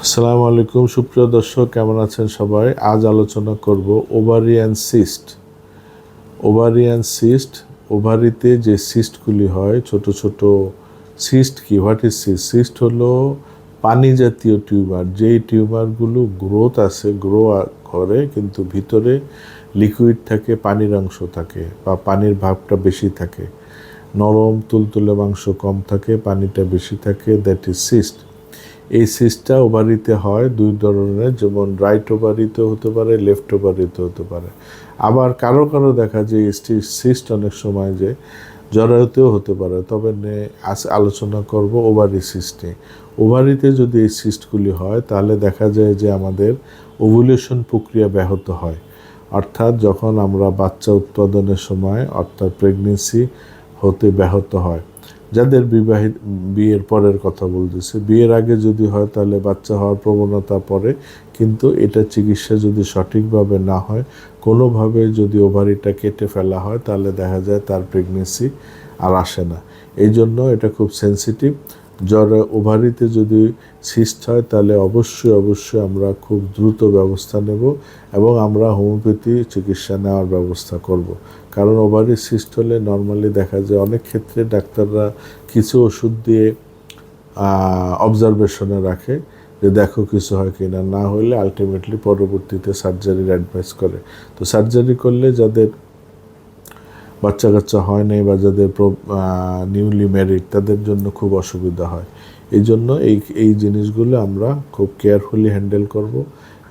আসসালামু আলাইকুম সুপ্রিয় দর্শক, কেমন আছেন সবাই? আজ আলোচনা করব ওভারিয়ান সিস্ট। ওভারিতে যে সিস্টগুলি হয়, ছোট ছোট সিস্ট। কি হোয়াট ইজ সিস্ট? সিস্ট হলো পানি জাতীয় টিউমার, যেই টিউমারগুলো গ্রো করে কিন্তু ভিতরে লিকুইড থাকে, পানির অংশ থাকে বা পানির ভাবটা বেশি থাকে, নরম তুলতুলে মাংস কম থাকে, পানিটা বেশি থাকে, দ্যাট ইজ সিস্ট। এই সিস্টটা ওভারিতে হয় দুই ধরনের, যেমন রাইট ওভারিতে হতে পারে, লেফট ওভারিতে হতে পারে। আবার কারো কারো দেখা যায় সিস্ট অনেক সময় যে জরায়ুতেও হতে পারে। তবে আজ আলোচনা করব ওভারি সিস্টে। ওভারিতে যদি এই সিস্টগুলি হয় তাহলে দেখা যায় যে আমাদের ওভুলেশন প্রক্রিয়া ব্যাহত হয়, অর্থাৎ যখন আমরা বাচ্চা উৎপাদনের সময় অর্থাৎ প্রেগনেন্সি হতে ব্যাহত হয়। যাদের বিয়ের পরের কথা বলতেছে, বিয়ের আগে যদি হয় তাহলে বাচ্চা হওয়ার প্রবণতা পড়ে, কিন্তু এটা চিকিৎসা যদি সঠিকভাবে না হয়, কোনোভাবে যদি ওভারিটা কেটে ফেলা হয় তাহলে দেখা যায় তার প্রেগনেন্সি আর আসে না। এই জন্য এটা খুব সেন্সিটিভ। ওভারিতে যদি সিস্ট হয় তাহলে অবশ্যই আমরা খুব দ্রুত ব্যবস্থা নেব এবং আমরা হোমিওপ্যাথি চিকিৎসা নেওয়ার ব্যবস্থা করব। কারণ ওভারি সিস্ট হলে নর্মালি দেখা যায় অনেক ক্ষেত্রে ডাক্তাররা কিছু ওষুধ দিয়ে অবজারভেশনে রাখে যে দেখো কিছু হয় কি না, না হলে আলটিমেটলি পরবর্তীতে সার্জারির অ্যাডভাইস করে। তো সার্জারি করলে যাদের বাচ্চা কাচ্চা হয় নাই বা যাদের নিউলি ম্যারিড তাদের জন্য খুব অসুবিধা হয়। এই জন্য এই জিনিসগুলো আমরা খুব কেয়ারফুলি হ্যান্ডেল করব।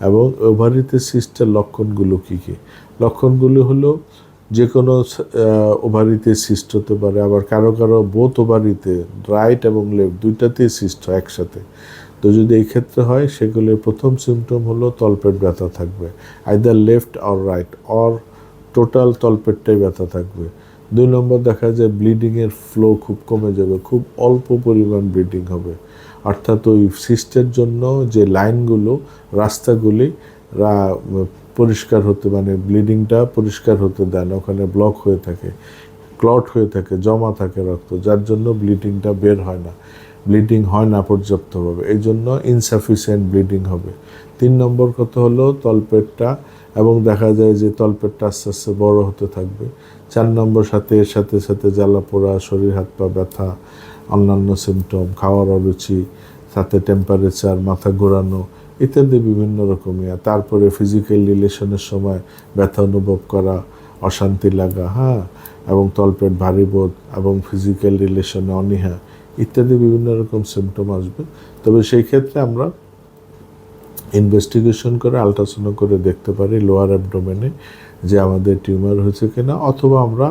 এবং ওভারিতে সিস্টের লক্ষণগুলো কী কী? লক্ষণগুলো হলো যে কোনো ওভারিতে সিস্ট হতে পারে, আবার কারো কারো বোথ ওভারিতে রাইট এবং লেফট দুইটাতেই সিস্ট হয় একসাথে। তো যদি এই ক্ষেত্রে হয় সেগুলির প্রথম সিমটম হলো তলপেট ব্যথা থাকবে, either left or right or total তলপেটটাই ব্যথা থাকবে। 2 নম্বর দেখা যায় ব্লিডিংয়ের ফ্লো খুব কমে যাবে, খুব অল্প পরিমাণ ব্লিডিং হবে, অর্থাৎ ওই সিস্টের জন্য যে লাইনগুলো রাস্তাগুলি পরিষ্কার হতে ব্লিডিংটা পরিষ্কার হতে দেয় না, ওখানে ব্লক হয়ে থাকে, ক্লট হয়ে থাকে, জমা থাকে রক্ত, যার জন্য ব্লিডিংটা বের হয় না, ব্লিডিং হয় না পর্যাপ্তভাবে, এই জন্য ইনসাফিসিয়েন্ট ব্লিডিং হবে। 3 নম্বর কথা হলো তলপেটটা, এবং দেখা যায় যে তলপেটটা আস্তে আস্তে বড় হতে থাকবে। 4 নম্বর এর সাথে সাথে জ্বালা পোড়া, শরীর হাত পা ব্যথা, অন্যান্য সিমটম, খাওয়ার অরুচি, সাথে টেম্পারেচার, মাথা ঘোরানো ইত্যাদি বিভিন্ন রকমই। তারপরে ফিজিক্যাল রিলেশনের সময় ব্যথা অনুভব করা, অশান্তি লাগা, এবং তলপেট ভারী বোধ এবং ফিজিক্যাল রিলেশনে অনীহা ইত্যাদি বিভিন্ন রকম সিমটম আসবে। তবে সেই ক্ষেত্রে আমরা ইনভেস্টিগেশন করে আলট্রাসাউন্ড করে দেখতে পারি লোয়ার অ্যাবডোমেনে যে আমাদের টিউমার হয়েছে কিনা, অথবা আমরা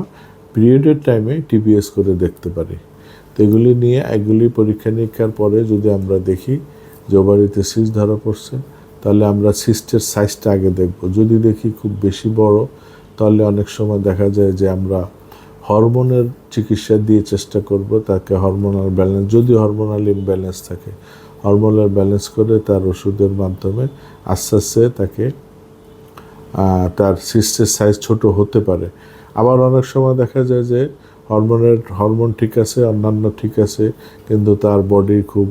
পিরিয়ডের টাইমে টিবিএস করে দেখতে পারি। তো এগুলি পরীক্ষা নিরীক্ষার পরে যদি আমরা দেখি যে ওভারিতে সিস্ট ধরা পড়ছে, তাহলে আমরা সিস্টের সাইজটা আগে দেখব। যদি দেখি খুব বেশি বড়, তাহলে অনেক সময় দেখা যায় যে আমরা হরমোনের চিকিৎসা দিয়ে চেষ্টা করব তাকে হরমোনাল ব্যালেন্স, যদি হরমোনাল ইমব্যালেন্স থাকে হরমোনাল ব্যালেন্স করে তার ওষুধের মাধ্যমে আস্তে আস্তে তাকে তার সিস্টের সাইজ ছোট হতে পারে। আবার অনেক সময় দেখা যায় যে হরমোন ঠিক আছে, অন্যান্য ঠিক আছে, কিন্তু তার বডি খুব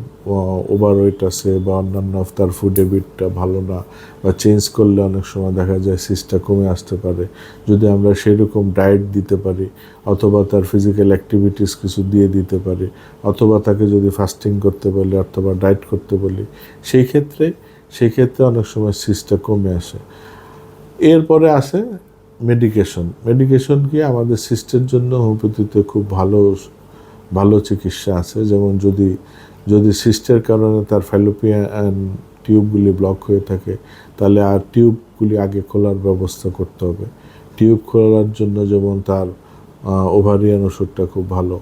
ওভারওয়েট আছে বা অন্যান্য তার ফুড হ্যাবিটটা ভালো না, বা চেঞ্জ করলে অনেক সময় দেখা যায় সিস্টটা কমে আসতে পারে। যদি আমরা সেরকম ডায়েট দিতে পারি, অথবা তার ফিজিক্যাল অ্যাক্টিভিটিস কিছু দিয়ে দিতে পারি, অথবা তাকে যদি ফাস্টিং করতে বলি অথবা ডায়েট করতে বলি, সেই ক্ষেত্রে অনেক সময় সিস্টটা কমে আসে। এরপরে আসে মেডিকেশন কি আমাদের সিস্টের জন্য হোমিওপ্যাথিতে খুব ভালো চিকিৎসা আছে। যেমন যদি সিস্টের কারণে তার ফ্যালোপিয়ান টিউবগুলি ব্লক হয়ে থাকে, তাহলে আর টিউবগুলি আগে খোলার ব্যবস্থা করতে হবে। টিউব খোলার জন্য যেমন তার ওভারিয়ান ওষুধটা খুব ভালো,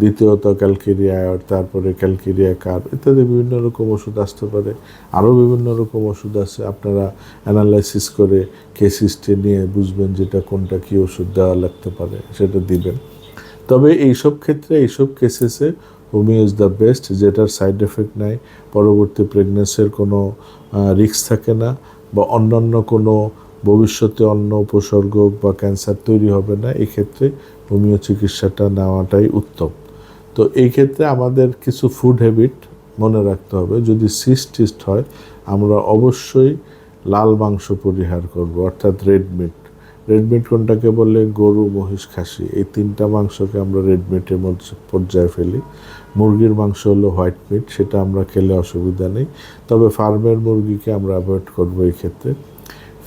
দ্বিতীয়ত ক্যালকেরিয়া, তারপরে ক্যালকেরিয়া কার ইত্যাদি বিভিন্ন রকম ওষুধ আসতে পারে। আরও বিভিন্ন রকম ওষুধ আছে, আপনারা অ্যানালাইসিস করে কেস হিস্ট্রি নিয়ে বুঝবেন যেটা কোনটা কী ওষুধ দেওয়া লাগতে পারে, সেটা দিবেন। তবে এইসব কেসেসে হোমিও ইজ দ্য বেস্ট, যেটার সাইড এফেক্ট নাই, পরবর্তী প্রেগনেন্সির কোনো রিস্ক থাকে না, বা অন্যান্য কোনো ভবিষ্যতে অন্য উপসর্গ বা ক্যান্সার তৈরি হবে না। এই ক্ষেত্রে হোমিও চিকিৎসাটা নেওয়াটাই উত্তম। তো এই ক্ষেত্রে আমাদের কিছু ফুড হ্যাবিট মনে রাখতে হবে। যদি সিস্ট হয় আমরা অবশ্যই লাল মাংস পরিহার করব, অর্থাৎ রেড মিট। রেড মিট কোনটাকে বলে? গরু, মহিষ, খাসি, এই তিনটা মাংসকে আমরা রেড মিটের মধ্যে পর্যায়ে ফেলি। মুরগির মাংস হলো হোয়াইট মিট, সেটা আমরা খেলে অসুবিধা নেই, তবে ফার্মের মুরগিকে আমরা অ্যাভয়েড করবো এই ক্ষেত্রে।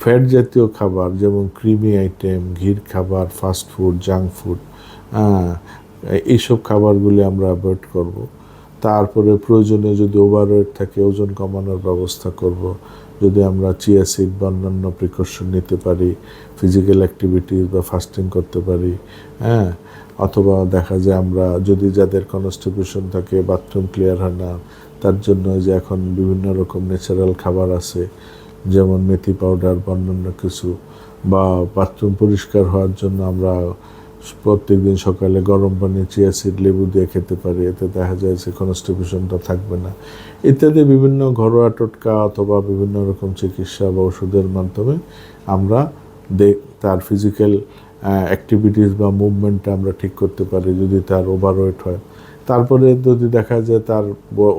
ফ্যাট জাতীয় খাবার যেমন ক্রিমি আইটেম, ঘির খাবার, ফাস্ট ফুড, জাঙ্ক ফুড, এইসব খাবারগুলি আমরা অ্যাভয়েড করব। তারপরে প্রয়োজনে যদি ওভারওয়েট থাকে ওজন কমানোর ব্যবস্থা করব। যদি আমরা চিয়া সিড বা অন্যান্য প্রিকশন নিতে পারি, ফিজিক্যাল অ্যাক্টিভিটিস বা ফাস্টিং করতে পারি, অথবা দেখা যায় আমরা যদি যাদের কনস্টিপেশন থাকে, বাথরুম ক্লিয়ার হয় না, তার জন্য যে এখন বিভিন্ন রকম ন্যাচারাল খাবার আছে, যেমন মেথি পাউডার বা অন্যান্য কিছু, বা বাথরুম পরিষ্কার হওয়ার জন্য আমরা প্রত্যেক দিন সকালে গরম পানি চিয়া সিড লেবু দিয়ে খেতে পারি, এতে দেখা যায় যে কনস্টিপেশনটা থাকবে না। ইত্যাদি বিভিন্ন ঘরোয়া টোটকা অথবা বিভিন্ন রকম চিকিৎসা বা ওষুধের মাধ্যমে আমরা তার ফিজিক্যাল অ্যাক্টিভিটিস বা মুভমেন্টটা আমরা ঠিক করতে পারি যদি তার ওভারওয়েট হয়। তারপরে যদি দেখা যায় তার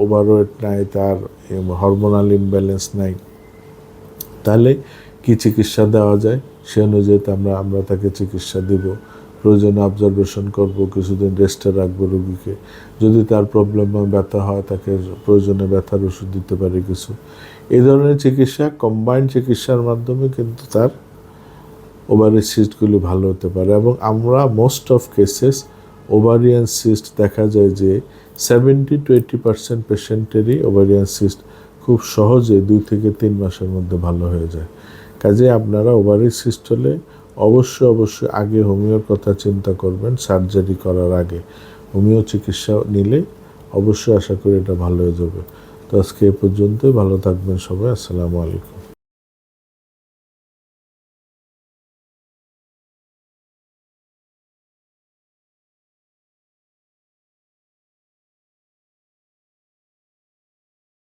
ওভারওয়েট নাই, তার হরমোনাল ইমব্যালেন্স নাই, তাহলে কি চিকিৎসা দেওয়া যায় সে অনুযায়ী আমরা তাকে চিকিৎসা দিব। প্রয়োজনে অবজারভেশন করব, কিছুদিন রেস্টে রাখবো রোগীকে। যদি তার প্রবলেম ব্যথা হয় তাকে প্রয়োজনে ব্যথার ওষুধ দিতে পারি কিছু। এই ধরনের চিকিৎসা, কম্বাইন্ড চিকিৎসার মাধ্যমে কিন্তু তার ওভারি সিস্টগুলি ভালো হতে পারে। এবং আমরা most of cases ovarian cyst দেখা যায় যে 70-80% পেশেন্টেরই ওভারিয়ান সিস্ট খুব সহজে 2 থেকে 3 মাসের মধ্যে ভালো হয়ে যায়। কাজে আপনারা ওভারি সিস্ট হলে অবশ্যই আগে হোমিওর কথা চিন্তা করবেন, সার্জারি করার আগে। হোমিও চিকিৎসা নিলে অবশ্যই আশা করি এটা ভালো হয়ে যাবে। তো আজকে এ পর্যন্তই, ভালো থাকবেন সবাই। আসসালামু আলাইকুম।